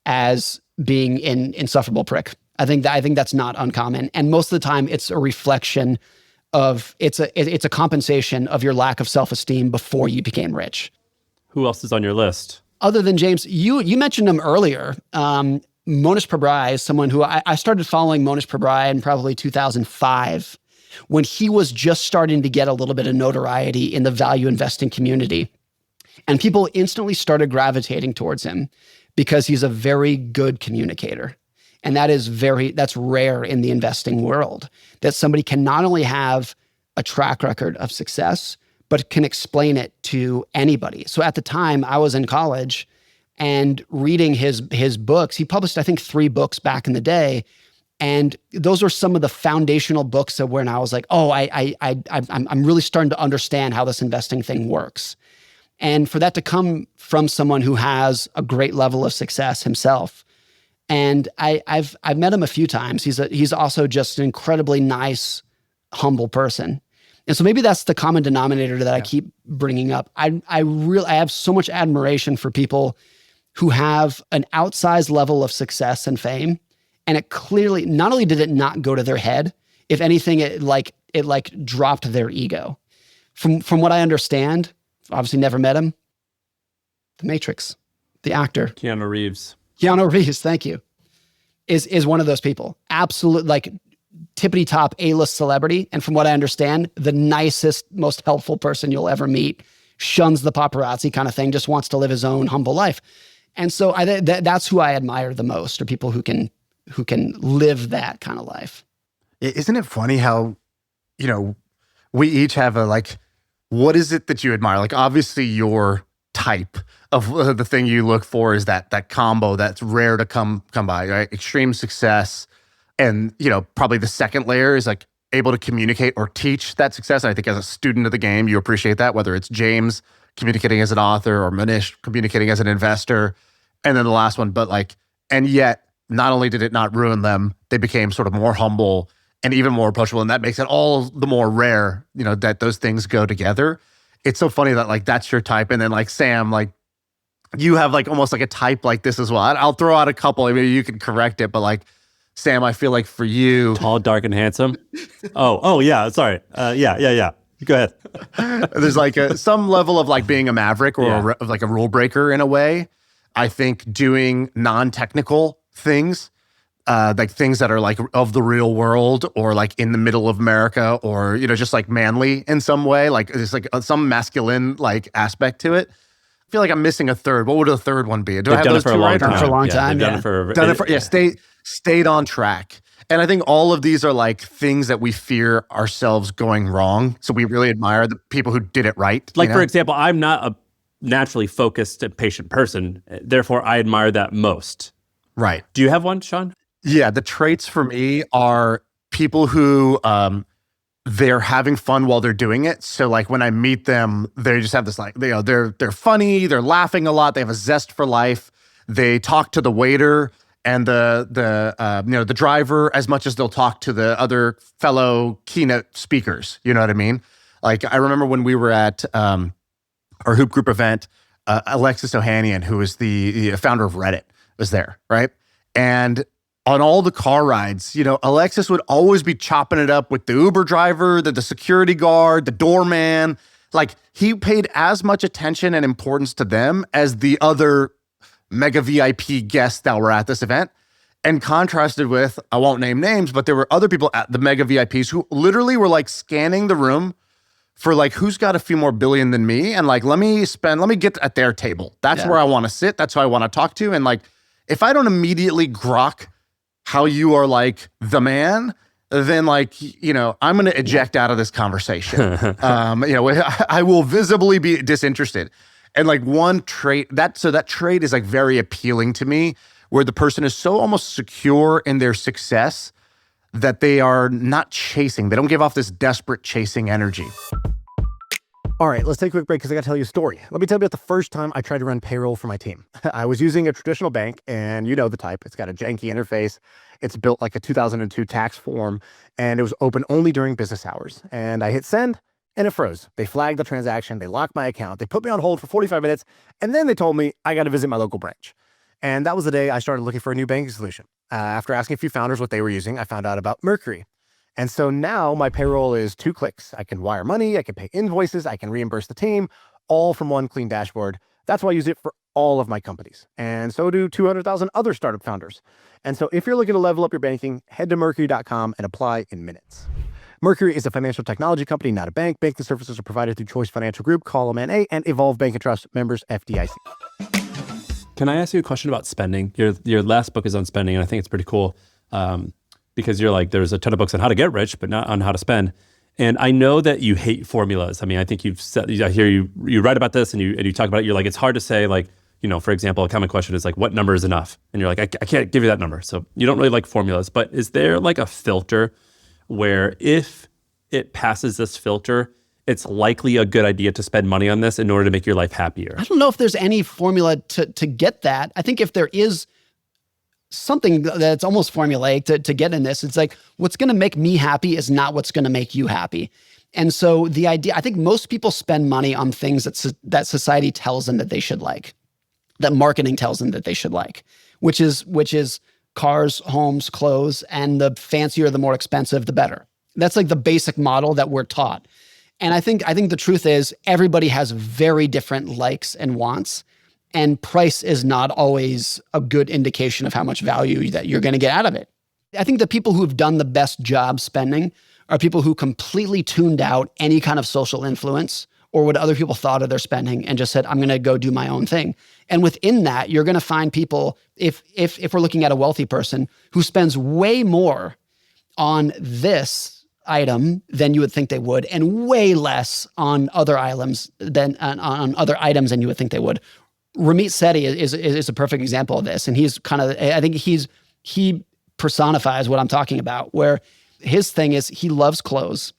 as being an insufferable prick. I think that's not uncommon. And most of the time it's a reflection of, it's a compensation of your lack of self-esteem before you became rich. Who else is on your list? Other than James, you mentioned him earlier. Mohnish Pabrai is someone who I started following Mohnish Pabrai in probably 2005, when he was just starting to get a little bit of notoriety in the value investing community. And people instantly started gravitating towards him because he's a very good communicator. And that's rare in the investing world, that somebody can not only have a track record of success, but can explain it to anybody. So at the time I was in college and reading his books. He published, I think, 3 books back in the day. And those were some of the foundational books that when I was like, oh, I'm really starting to understand how this investing thing works. And for that to come from someone who has a great level of success himself. And I've met him a few times. He's also just an incredibly nice, humble person. And so maybe that's the common denominator that I keep bringing up. I have so much admiration for people who have an outsized level of success and fame. And it clearly, not only did it not go to their head, if anything, it dropped their ego. From what I understand, obviously never met him, The Matrix, the actor. Keanu Reeves, thank you, is one of those people. Absolute, like, tippity top A-list celebrity. And from what I understand, the nicest, most helpful person you'll ever meet, shuns the paparazzi kind of thing, just wants to live his own humble life. And so that's who I admire the most, are people who can live that kind of life. Isn't it funny how, we each have what is it that you admire? Like, obviously your type of the thing you look for is that combo that's rare to come by, right? Extreme success. And, probably the second layer is like able to communicate or teach that success. And I think as a student of the game, you appreciate that, whether it's James communicating as an author or Manish communicating as an investor. And then the last one, and yet not only did it not ruin them, they became sort of more humble and even more approachable. And that makes it all the more rare, that those things go together. It's so funny that that's your type. And then Sam, you have almost a type like this as well. I'll throw out a couple. Maybe you can correct it, but Sam, I feel like for you, tall, dark, and handsome. Oh yeah. Sorry. Yeah. Go ahead. There's some level of being a maverick or a rule breaker in a way. I think doing non-technical things, things that are of the real world or in the middle of America or, just manly in some way, there's some masculine aspect to it. I feel like I'm missing a third. What would a third one be? Do I have those two right? For a long time. Done it for stayed on track. And I think all of these are things that we fear ourselves going wrong. So we really admire the people who did it right. For example, I'm not a naturally focused and patient person. Therefore, I admire that most. Right. Do you have one, Shaan? Yeah, the traits for me are people who they're having fun while they're doing it. So when I meet them, they just have this they're funny, they're laughing a lot, they have a zest for life. They talk to the waiter and the driver as much as they'll talk to the other fellow keynote speakers. You know what I mean? I remember when we were at our Hoop Group event, Alexis Ohanian, who is the founder of Reddit, was there, right? And on all the car rides, Alexis would always be chopping it up with the Uber driver, the security guard, the doorman. He paid as much attention and importance to them as the other mega VIP guests that were at this event. And contrasted with, I won't name names, but there were other people at the mega VIPs who literally were scanning the room for who's got a few more billion than me. And let me get at their table. That's where I want to sit. That's who I want to talk to. And if I don't immediately grok how you are the man, then I'm going to eject out of this conversation. I will visibly be disinterested. And one trait, that trait is very appealing to me, where the person is so almost secure in their success that they are not chasing. They don't give off this desperate chasing energy. All right, let's take a quick break because I got to tell you a story. Let me tell you about the first time I tried to run payroll for my team. I was using a traditional bank, and you know the type. It's got a janky interface. It's built like a 2002 tax form, and it was open only during business hours. And I hit send, and it froze. They flagged the transaction. They locked my account. They put me on hold for 45 minutes, and then they told me I got to visit my local branch. And that was the day I started looking for a new banking solution. After asking a few founders what they were using, I found out about Mercury. And so now my payroll is 2 clicks. I can wire money, I can pay invoices, I can reimburse the team, all from one clean dashboard. That's why I use it for all of my companies. And so do 200,000 other startup founders. And so if you're looking to level up your banking, head to Mercury.com and apply in minutes. Mercury is a financial technology company, not a bank. Banking services are provided through Choice Financial Group, call them NA, and Evolve Bank and Trust, members FDIC. Can I ask you a question about spending? Your last book is on spending, and I think it's pretty cool. Because you're there's a ton of books on how to get rich, but not on how to spend. And I know that you hate formulas. I mean, I think you've said, I hear you write about this and you talk about it. You're it's hard to say for example, a common question is what number is enough? And you're I can't give you that number. So you don't really like formulas, but is there a filter where if it passes this filter, it's likely a good idea to spend money on this in order to make your life happier? I don't know if there's any formula to get that. I think if there is something that's almost formulaic to get in this, it's what's going to make me happy is not what's going to make you happy. And so the idea, I think most people spend money on things that society tells them that they should like, that marketing tells them that they should like, which is cars, homes, clothes, and the fancier, the more expensive, the better. That's the basic model that we're taught. And I think the truth is everybody has very different likes and wants. And price is not always a good indication of how much value that you're going to get out of it. I think the people who've done the best job spending are people who completely tuned out any kind of social influence or what other people thought of their spending and just said, I'm going to go do my own thing. And within that, you're going to find people, if we're looking at a wealthy person who spends way more on this item than you would think they would, and way less on other items than on other items than you would think they would. Ramit Sethi is a perfect example of this, and he's kind of, I think he personifies what I'm talking about, where his thing is he loves clothes,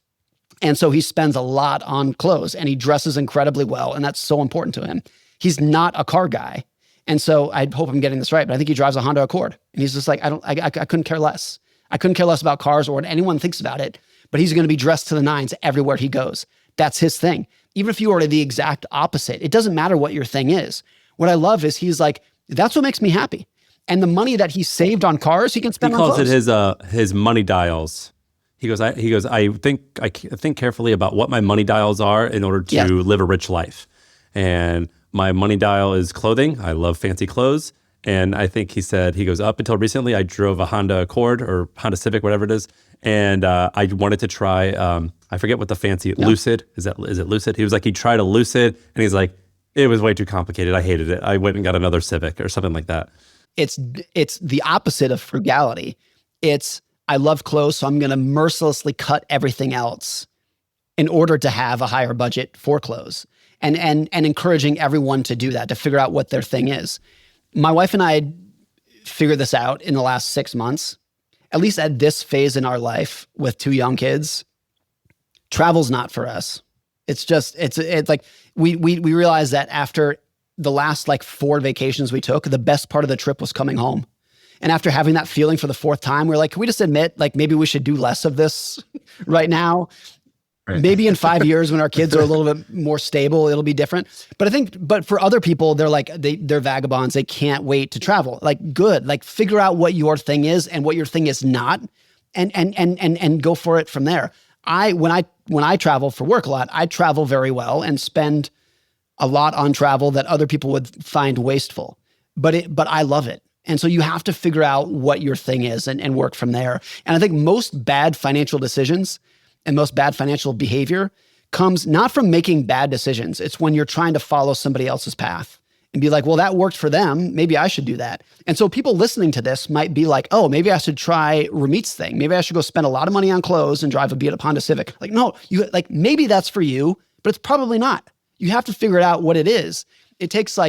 and so he spends a lot on clothes, and he dresses incredibly well, and that's so important to him. He's not a car guy, and so I hope I'm getting this right, but I think he drives a Honda Accord, and he's just like, I couldn't care less. I couldn't care less about cars or what anyone thinks about it, but he's going to be dressed to the nines everywhere he goes. That's his thing. Even if you are the exact opposite, it doesn't matter what your thing is. What I love is he's like, that's what makes me happy. And the money that he saved on cars, he can spend on clothes. He calls it his money dials. He goes, I think carefully about what my money dials are in order to live a rich life. And my money dial is clothing. I love fancy clothes. And I think he goes, up until recently, I drove a Honda Accord or Honda Civic, whatever it is. And I wanted to try, I forget what the fancy, Lucid, is it Lucid? He was like, he tried a Lucid and he's like, it was way too complicated. I hated it. I went and got another Civic or something like that. It's the opposite of frugality. It's, I love clothes, so I'm going to mercilessly cut everything else in order to have a higher budget for clothes, and encouraging everyone to do that, to figure out what their thing is. My wife and I figured this out in the last 6 months, at least at this phase in our life with 2 young kids. Travel's not for us. It's just, it's like, we realized that after the last 4 vacations we took, the best part of the trip was coming home. And after having that feeling for the 4th time, we're like, can we just admit, maybe we should do less of this right now? Right. Maybe in 5 years when our kids are a little bit more stable, it'll be different. But for other people, they're they're vagabonds. They can't wait to travel. Good. Figure out what your thing is and what your thing is not, and go for it from there. When I travel for work a lot, I travel very well and spend a lot on travel that other people would find wasteful. But I love it. And so you have to figure out what your thing is and work from there. And I think most bad financial decisions and most bad financial behavior comes not from making bad decisions. It's when you're trying to follow somebody else's path and be like, well, that worked for them. Maybe I should do that. And so people listening to this might be like, oh, maybe I should try Ramit's thing. Maybe I should go spend a lot of money on clothes and drive a beat-up Honda Civic. No, maybe that's for you, but it's probably not. You have to figure out what it is. It takes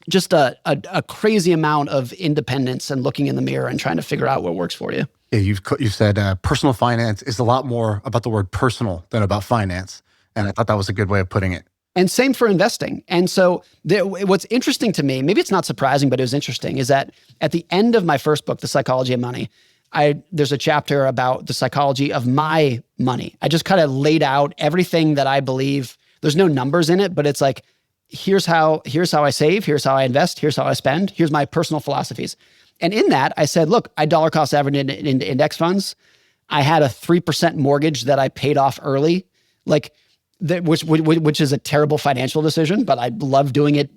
just a crazy amount of independence and looking in the mirror and trying to figure out what works for you. Yeah, you said personal finance is a lot more about the word personal than about finance. And I thought that was a good way of putting it. And same for investing. And so what's interesting to me, maybe it's not surprising, but it was interesting, is that at the end of my first book, The Psychology of Money, there's a chapter about the psychology of my money. I just kind of laid out everything that I believe. There's no numbers in it, but it's here's how I save, here's how I invest, here's how I spend, here's my personal philosophies. And in that, I said, look, I dollar cost averaged into index funds. I had a 3% mortgage that I paid off early, which is a terrible financial decision, but I love doing it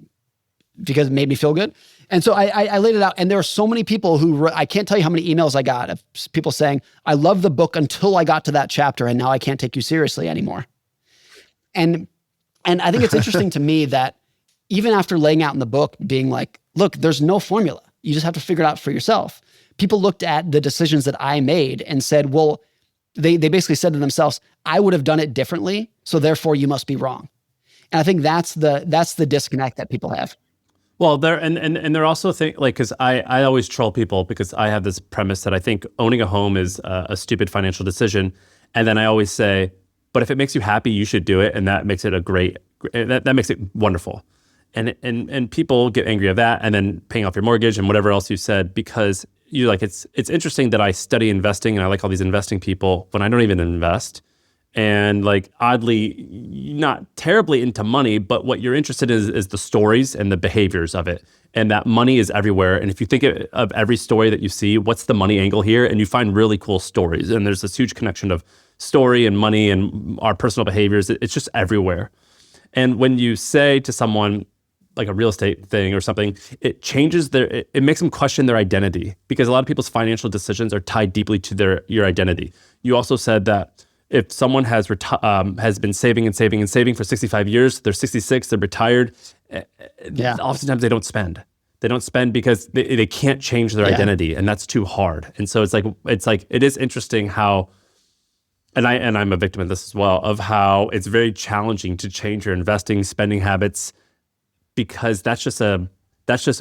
because it made me feel good. And so I laid it out. And there are so many people who, I can't tell you how many emails I got of people saying, I love the book until I got to that chapter, and now I can't take you seriously anymore. And I think it's interesting to me that even after laying out in the book, being like, look, there's no formula. You just have to figure it out for yourself. People looked at the decisions that I made and said, well, they basically said to themselves, I would have done it differently, so therefore you must be wrong. And I think that's the disconnect that people have. Well, they're also because I always troll people because I have this premise that I think owning a home is a stupid financial decision. And then I always say, but if it makes you happy, you should do it. And that makes it that makes it wonderful. And people get angry at that, and then paying off your mortgage and whatever else you said, because you it's interesting that I study investing and I like all these investing people when I don't even invest. And oddly, not terribly into money, but what you're interested in is the stories and the behaviors of it. And that money is everywhere. And if you think of every story that you see, what's the money angle here? And you find really cool stories. And there's this huge connection of story and money and our personal behaviors. It's just everywhere. And when you say to someone, a real estate thing or something, it changes it makes them question their identity, because a lot of people's financial decisions are tied deeply to your identity. You also said that if someone has been saving and saving and saving for 65 years, they're 66, they're retired, oftentimes they don't spend They don't spend because they can't change their identity, and that's too hard. And so it's like it is interesting how, and I'm a victim of this as well, of how it's very challenging to change your investing, spending habits, because that's just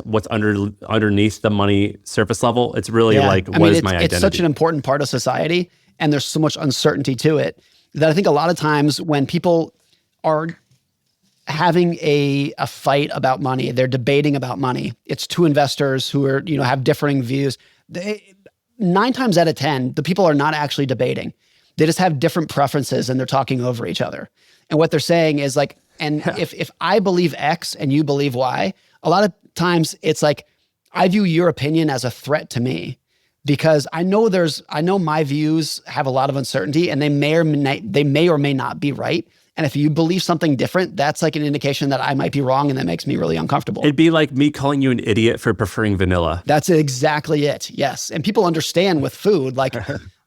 what's underneath the money surface level. It's really what is my identity? It's such an important part of society, and there's so much uncertainty to it that I think a lot of times when people are having a fight about money, they're debating about money. It's two investors who are, have differing views. 9 times out of 10, the people are not actually debating. They just have different preferences and they're talking over each other. And what they're saying is like, if I believe X and you believe Y, a lot of times it's like, I view your opinion as a threat to me because I know my views have a lot of uncertainty and they may or may not be right. And if you believe something different, that's like an indication that I might be wrong, and that makes me really uncomfortable. It'd be like me calling you an idiot for preferring vanilla. That's exactly it. Yes. And people understand with food, like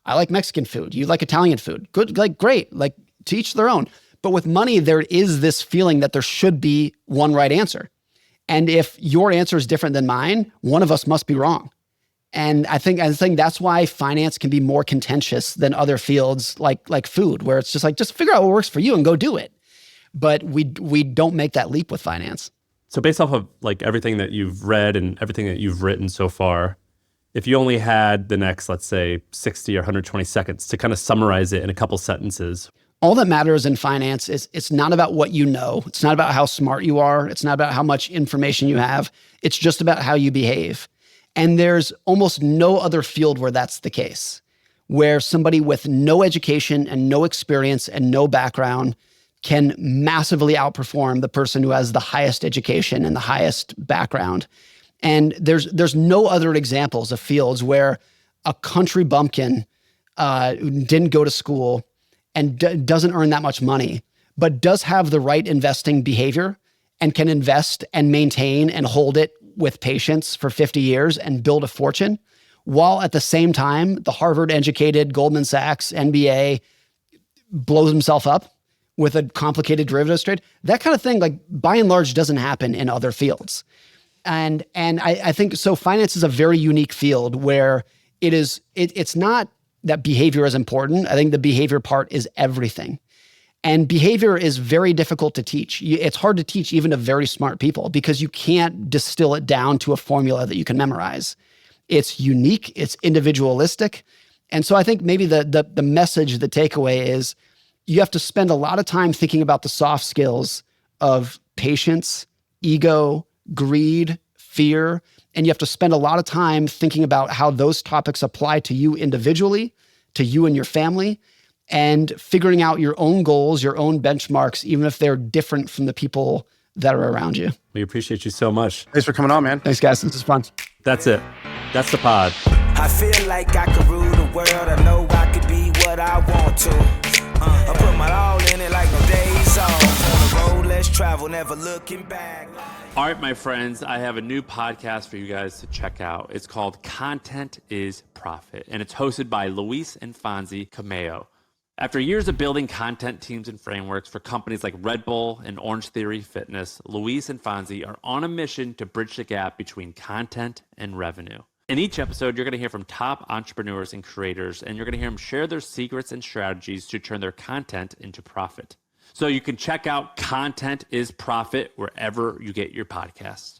I like Mexican food. You like Italian food. Good, like great, like to each their own. But with money, there is this feeling that there should be one right answer. And if your answer is different than mine, one of us must be wrong. And I think that's why finance can be more contentious than other fields like food, where it's just like, just figure out what works for you and go do it. But we don't make that leap with finance. So based off of like everything that you've read and everything that you've written so far, if you only had the next, let's say 60 or 120 seconds to kind of summarize it in a couple sentences. All that matters in finance is it's not about what you know. It's not about how smart you are. It's not about how much information you have. It's just about how you behave. And there's almost no other field where that's the case, where somebody with no education and no experience and no background can massively outperform the person who has the highest education and the highest background. And there's no other examples of fields where a country bumpkin who didn't go to school and doesn't earn that much money, but does have the right investing behavior and can invest and maintain and hold it with patience for 50 years and build a fortune, while at the same time, the Harvard-educated Goldman Sachs MBA blows himself up with a complicated derivatives trade. That kind of thing, like by and large, doesn't happen in other fields. And I think, so finance is a very unique field where it's not that behavior is important. I think the behavior part is everything. And behavior is very difficult to teach. It's hard to teach even to very smart people because you can't distill it down to a formula that you can memorize. It's unique, it's individualistic. And so I think maybe the message, the takeaway is you have to spend a lot of time thinking about the soft skills of patience, ego, greed, fear, and you have to spend a lot of time thinking about how those topics apply to you individually, to you and your family, and figuring out your own goals, your own benchmarks, even if they're different from the people that are around you. We appreciate you so much. Thanks for coming on, man. Thanks, guys. This is fun. That's it. That's the pod. I feel like I could rule the world. I know I could be what I want to. I put my all in it like no days off. On the road, let's travel, never looking back. All right, my friends, I have a new podcast for you guys to check out. It's called Content is Profit, and it's hosted by Luis and Fonzie Cameo. After years of building content teams and frameworks for companies like Red Bull and Orange Theory Fitness, Luis and Fonzie are on a mission to bridge the gap between content and revenue. In each episode, you're going to hear from top entrepreneurs and creators, and you're going to hear them share their secrets and strategies to turn their content into profit. So you can check out Content is Profit wherever you get your podcasts.